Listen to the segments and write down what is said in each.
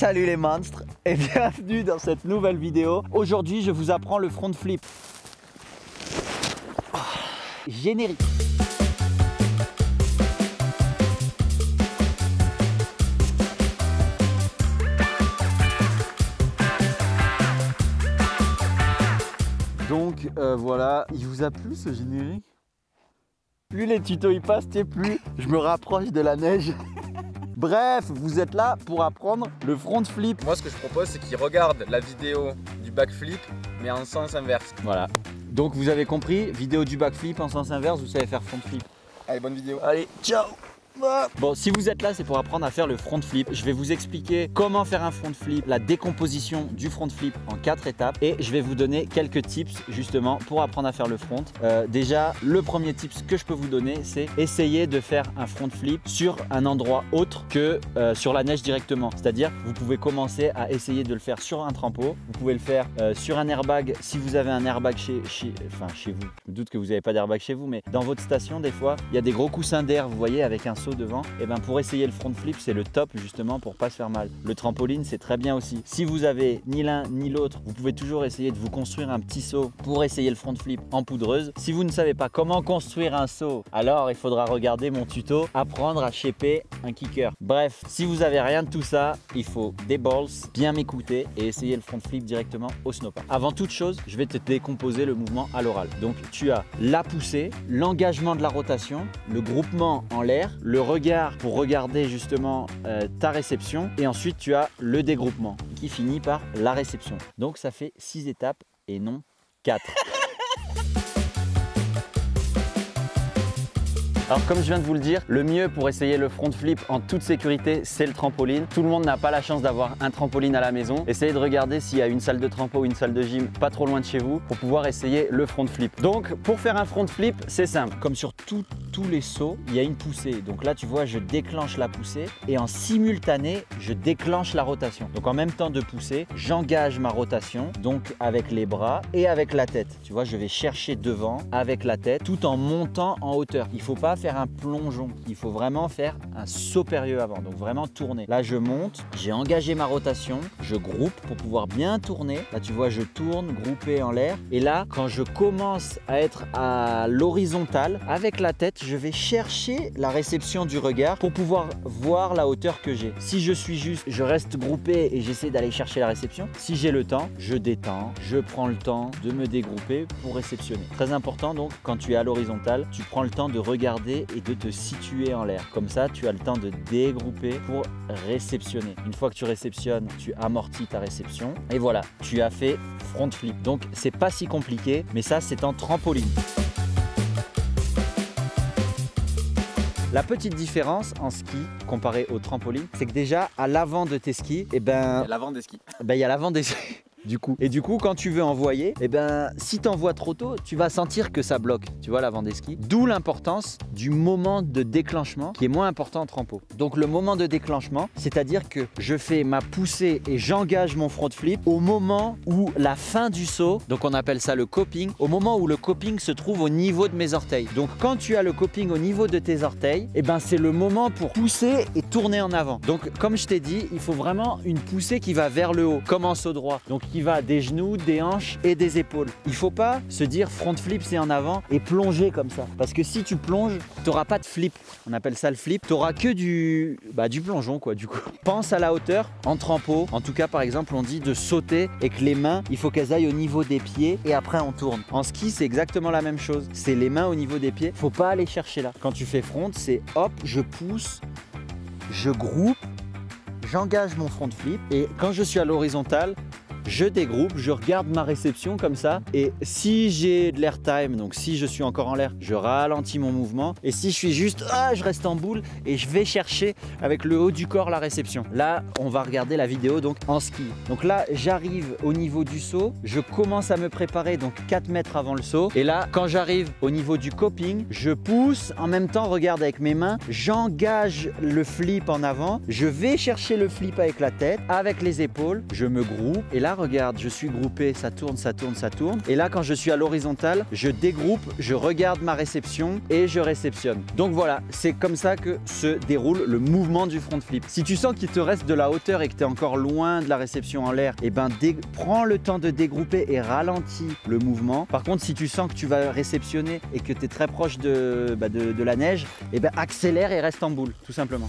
Salut les monstres et bienvenue dans cette nouvelle vidéo. Aujourd'hui je vous apprends le front flip. Générique. Donc voilà, il vous a plu ce générique? Plus les tutos y passent, plus je me rapproche de la neige. Bref, vous êtes là pour apprendre le front flip. Moi, ce que je propose, c'est qu'ils regardent la vidéo du backflip, mais en sens inverse. Voilà. Donc vous avez compris, vidéo du backflip en sens inverse, vous savez faire front flip. Allez, bonne vidéo. Allez, ciao. Bon, si vous êtes là, c'est pour apprendre à faire le front flip. Je vais vous expliquer comment faire un front flip, la décomposition du front flip en 4 étapes et je vais vous donner quelques tips justement pour apprendre à faire le front. Déjà, le premier tips que je peux vous donner, c'est essayer de faire un front flip sur un endroit autre que sur la neige directement. C'est-à-dire, vous pouvez commencer à essayer de le faire sur un trampo. Vous pouvez le faire sur un airbag si vous avez un airbag chez vous. Je me doute que vous n'avez pas d'airbag chez vous, mais dans votre station, des fois, il y a des gros coussins d'air, vous voyez, avec un saut devant. Et ben pour essayer le front flip, c'est le top justement pour pas se faire mal. Le trampoline, c'est très bien aussi. Si vous avez ni l'un ni l'autre, vous pouvez toujours essayer de vous construire un petit saut pour essayer le front flip en poudreuse. Si vous ne savez pas comment construire un saut, alors il faudra regarder mon tuto apprendre à shaper un kicker. Bref, si vous avez rien de tout ça, il faut des balls, bien m'écouter et essayer le front flip directement au snowpark. Avant toute chose, je vais te décomposer le mouvement à l'oral. Donc tu as la poussée, l'engagement de la rotation, le groupement en l'air, le regard pour regarder justement ta réception et ensuite tu as le dégroupement qui finit par la réception. Donc ça fait 6 étapes et non 4. Alors comme je viens de vous le dire, le mieux pour essayer le front flip en toute sécurité, c'est le trampoline. Tout le monde n'a pas la chance d'avoir un trampoline à la maison. Essayez de regarder s'il y a une salle de trampo ou une salle de gym pas trop loin de chez vous pour pouvoir essayer le front flip. Donc pour faire un front flip, c'est simple. Comme sur tous les sauts, il y a une poussée. Donc là, tu vois, je déclenche la poussée et en simultané, je déclenche la rotation. Donc en même temps de pousser, j'engage ma rotation, donc avec les bras et avec la tête. Tu vois, je vais chercher devant avec la tête tout en montant en hauteur. Il ne faut pas faire un plongeon, il faut vraiment faire un saut périlleux avant, donc vraiment tourner. Là je monte, j'ai engagé ma rotation, je groupe pour pouvoir bien tourner. Là tu vois, je tourne, groupé en l'air. Et là, quand je commence à être à l'horizontale, avec la tête, je vais chercher la réception du regard pour pouvoir voir la hauteur que j'ai. Si je suis juste, je reste groupé et j'essaie d'aller chercher la réception. Si j'ai le temps, je détends, je prends le temps de me dégrouper pour réceptionner. Très important donc, quand tu es à l'horizontale, tu prends le temps de regarder et de te situer en l'air. Comme ça, tu as le temps de dégrouper pour réceptionner. Une fois que tu réceptionnes, tu amortis ta réception. Et voilà, tu as fait front flip. Donc, c'est pas si compliqué, mais ça, c'est en trampoline. La petite différence en ski comparé au trampoline, c'est que déjà, à l'avant de tes skis, il y a l'avant des skis. Il y a l'avant des skis. Du coup, quand tu veux envoyer, si tu envoies trop tôt, tu vas sentir que ça bloque, tu vois, l'avant des skis. D'où l'importance du moment de déclenchement qui est moins important en trampo. Donc le moment de déclenchement, c'est-à-dire que je fais ma poussée et j'engage mon front flip au moment où la fin du saut, donc on appelle ça le coping, au moment où le coping se trouve au niveau de mes orteils. Donc quand tu as le coping au niveau de tes orteils, c'est le moment pour pousser et tourner en avant. Donc comme je t'ai dit, il faut vraiment une poussée qui va vers le haut, comme en saut droit. Donc qui va des genoux, des hanches et des épaules. Il ne faut pas se dire front flip c'est en avant et plonger comme ça. Parce que si tu plonges, tu n'auras pas de flip. On appelle ça le flip. Tu n'auras que du plongeon quoi du coup. Pense à la hauteur en trampo. En tout cas par exemple on dit de sauter et que les mains, il faut qu'elles aillent au niveau des pieds et après on tourne. En ski c'est exactement la même chose. C'est les mains au niveau des pieds. Faut pas aller chercher là. Quand tu fais front, c'est hop, je pousse, je groupe, j'engage mon front flip et quand je suis à l'horizontale, je dégroupe, je regarde ma réception comme ça et si j'ai de l'airtime, donc si je suis encore en l'air, je ralentis mon mouvement et si je suis juste, je reste en boule et je vais chercher avec le haut du corps la réception. Là, on va regarder la vidéo donc en ski. Donc là, j'arrive au niveau du saut, je commence à me préparer donc 4 mètres avant le saut et là, quand j'arrive au niveau du coping, je pousse, en même temps, regarde avec mes mains, j'engage le flip en avant, je vais chercher le flip avec la tête, avec les épaules, je me groupe et là, regarde, je suis groupé, ça tourne, ça tourne, ça tourne. Et là, quand je suis à l'horizontale, je dégroupe, je regarde ma réception et je réceptionne. Donc voilà, c'est comme ça que se déroule le mouvement du front flip. Si tu sens qu'il te reste de la hauteur et que tu es encore loin de la réception en l'air, et ben prends le temps de dégrouper et ralentis le mouvement. Par contre, si tu sens que tu vas réceptionner et que tu es très proche de la neige, et ben accélère et reste en boule, tout simplement.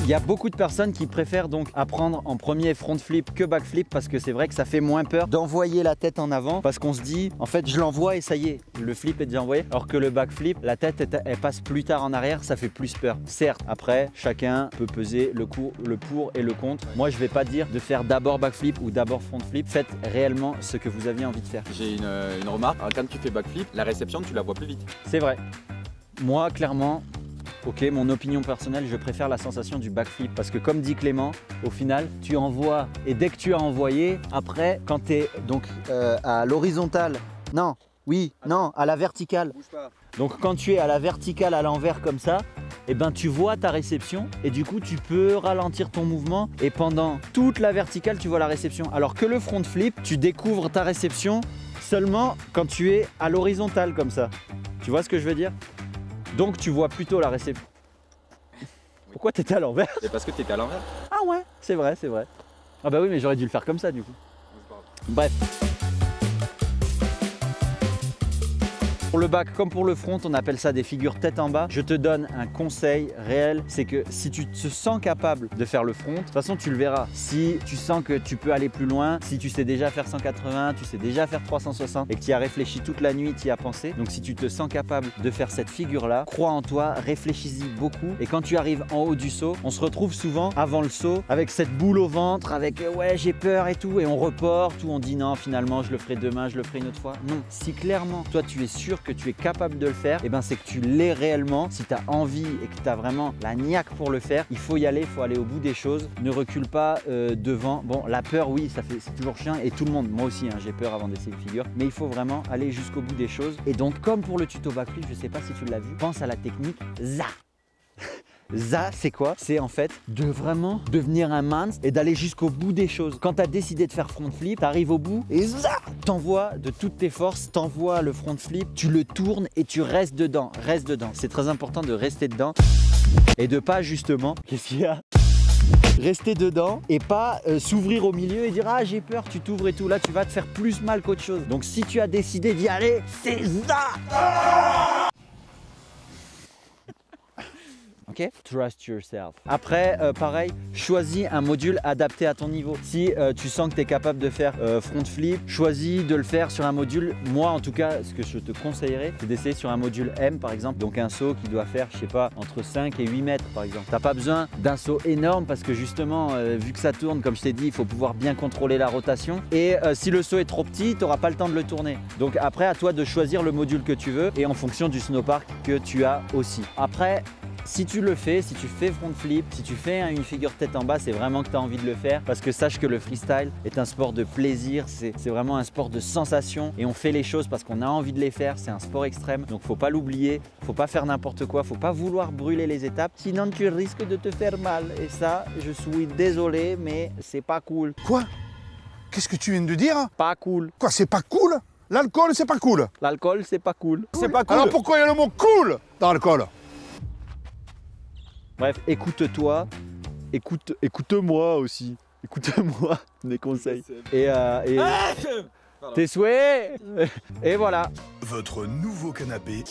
Il y a beaucoup de personnes qui préfèrent donc apprendre en premier front flip que back flip parce que c'est vrai que ça fait moins peur d'envoyer la tête en avant parce qu'on se dit en fait je l'envoie et ça y est, le flip est déjà envoyé. Alors que le back flip, la tête elle passe plus tard en arrière, ça fait plus peur. Certes, après chacun peut peser le pour et le contre. Moi je vais pas dire de faire d'abord back flip ou d'abord front flip. Faites réellement ce que vous aviez envie de faire. J'ai une remarque, alors, quand tu fais back flip, la réception tu la vois plus vite. C'est vrai. Moi clairement, ok, mon opinion personnelle, je préfère la sensation du backflip parce que comme dit Clément, au final, tu envoies et dès que tu as envoyé, après, quand tu es donc à l'horizontale, non, oui, non, à la verticale. Bouge pas. Donc quand tu es à la verticale à l'envers comme ça, eh ben, tu vois ta réception et du coup tu peux ralentir ton mouvement et pendant toute la verticale tu vois la réception. Alors que le front flip, tu découvres ta réception seulement quand tu es à l'horizontale comme ça. Tu vois ce que je veux dire ? Donc tu vois plutôt la réception. Pourquoi t'étais à l'envers? C'est parce que t'étais à l'envers. Ah ouais, c'est vrai, c'est vrai. Ah bah oui, mais j'aurais dû le faire comme ça du coup. Bref. Pour le back comme pour le front, on appelle ça des figures tête en bas. Je te donne un conseil réel, c'est que si tu te sens capable de faire le front, de toute façon tu le verras. Si tu sens que tu peux aller plus loin, si tu sais déjà faire 180, tu sais déjà faire 360 et que tu y as réfléchi toute la nuit, tu y as pensé. Donc si tu te sens capable de faire cette figure-là, crois en toi, réfléchis-y beaucoup. Et quand tu arrives en haut du saut, on se retrouve souvent avant le saut avec cette boule au ventre, avec ouais j'ai peur et tout, et on reporte ou on dit non finalement je le ferai demain, je le ferai une autre fois. Non, si clairement toi tu es sûr que tu es capable de le faire, et ben c'est que tu l'es réellement. Si tu as envie et que tu as vraiment la niaque pour le faire, il faut y aller, il faut aller au bout des choses. Ne recule pas devant. Bon, la peur, oui, c'est toujours chiant et tout le monde, moi aussi, hein, j'ai peur avant d'essayer une figure, mais il faut vraiment aller jusqu'au bout des choses. Et donc, comme pour le tuto backflip, je sais pas si tu l'as vu, pense à la technique ZA. ZA, c'est quoi? C'est en fait de vraiment devenir un mans et d'aller jusqu'au bout des choses. Quand tu as décidé de faire front flip, tu arrives au bout et ZA, t'envoies de toutes tes forces, t'envoies le front flip, tu le tournes et tu restes dedans. Reste dedans. C'est très important de rester dedans et de pas justement, qu'est-ce qu'il y a? Rester dedans et pas s'ouvrir au milieu et dire ah j'ai peur, tu t'ouvres et tout. Là tu vas te faire plus mal qu'autre chose. Donc si tu as décidé d'y aller, c'est ZA. Okay. Trust yourself. Après, pareil, choisis un module adapté à ton niveau. Si tu sens que tu es capable de faire front flip, choisis de le faire sur un module. Moi, en tout cas, ce que je te conseillerais, c'est d'essayer sur un module M, par exemple. Donc un saut qui doit faire, je sais pas, entre 5 et 8 mètres, par exemple. Tu n'as pas besoin d'un saut énorme parce que justement, vu que ça tourne, comme je t'ai dit, il faut pouvoir bien contrôler la rotation. Et si le saut est trop petit, tu n'auras pas le temps de le tourner. Donc après, à toi de choisir le module que tu veux et en fonction du snowpark que tu as aussi. Après, si tu le fais, si tu fais front flip, si tu fais une figure tête en bas, c'est vraiment que tu as envie de le faire parce que sache que le freestyle est un sport de plaisir, c'est vraiment un sport de sensation et on fait les choses parce qu'on a envie de les faire, c'est un sport extrême donc faut pas l'oublier, faut pas faire n'importe quoi, faut pas vouloir brûler les étapes sinon tu risques de te faire mal et ça, je suis désolé mais c'est pas cool. Quoi? Qu'est-ce que tu viens de dire? Pas cool. Quoi, c'est pas cool? L'alcool, c'est pas cool? L'alcool, c'est pas cool. C'est pas cool. Alors pourquoi il y a le mot cool dans l'alcool? Bref, écoute-toi, écoute-moi aussi. Écoute-moi mes conseils. Et tes souhaits. Et voilà. Votre nouveau canapé.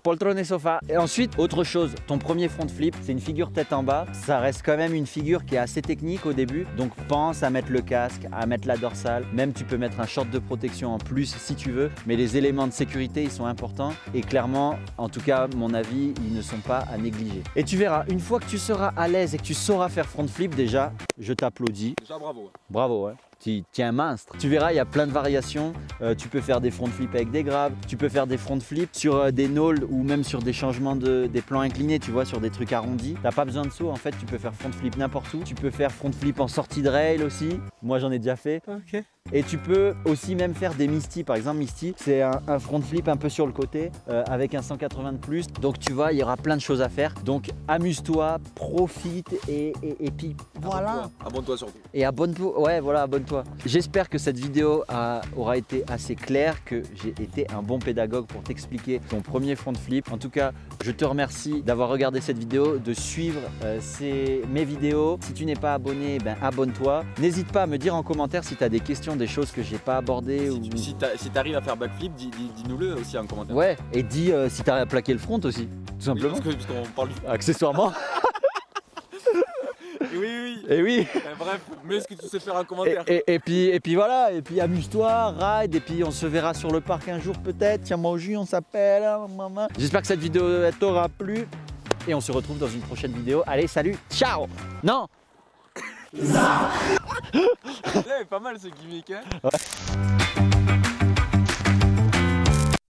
Poltron et sofa. Et ensuite, autre chose, ton premier front flip, c'est une figure tête en bas. Ça reste quand même une figure qui est assez technique au début. Donc pense à mettre le casque, à mettre la dorsale. Même tu peux mettre un short de protection en plus si tu veux. Mais les éléments de sécurité, ils sont importants. Et clairement, en tout cas, mon avis, ils ne sont pas à négliger. Et tu verras, une fois que tu seras à l'aise et que tu sauras faire front flip, déjà, je t'applaudis. Déjà bravo. Bravo, ouais. tu es un monstre. Tu verras, il y a plein de variations. Tu peux faire des front flips avec des graves, tu peux faire des front flips sur des knolls ou même sur des changements des plans inclinés, tu vois, sur des trucs arrondis. T'as pas besoin de saut, en fait, tu peux faire front flip n'importe où. Tu peux faire front flip en sortie de rail aussi. Moi, j'en ai déjà fait. Ok. Et tu peux aussi même faire des Misty. Par exemple, Misty, c'est un front flip un peu sur le côté avec un 180 de plus. Donc tu vois, il y aura plein de choses à faire. Donc amuse-toi, profite et puis voilà. Abonne-toi surtout. Et abonne-toi, ouais voilà, abonne-toi. J'espère que cette vidéo aura été assez claire, que j'ai été un bon pédagogue pour t'expliquer ton premier front flip. En tout cas, je te remercie d'avoir regardé cette vidéo, de suivre mes vidéos. Si tu n'es pas abonné, ben abonne-toi. N'hésite pas à me dire en commentaire si tu as des questions, des choses que j'ai pas abordées. Si t'arrives à faire backflip, dis-nous-le aussi en commentaire. Ouais, et dis si t'arrives à plaquer le front aussi, tout simplement. Oui, parce qu'on parle du... Accessoirement. Oui. Et oui. Bref, mets ce que tu sais faire en commentaire. Et puis voilà, et puis amuse-toi, ride, et puis on se verra sur le parc un jour peut-être. Tiens-moi au jus, on s'appelle. J'espère que cette vidéo t'aura plu. Et on se retrouve dans une prochaine vidéo. Allez, salut, ciao. Non. Pas mal ce gimmick, hein. Ouais.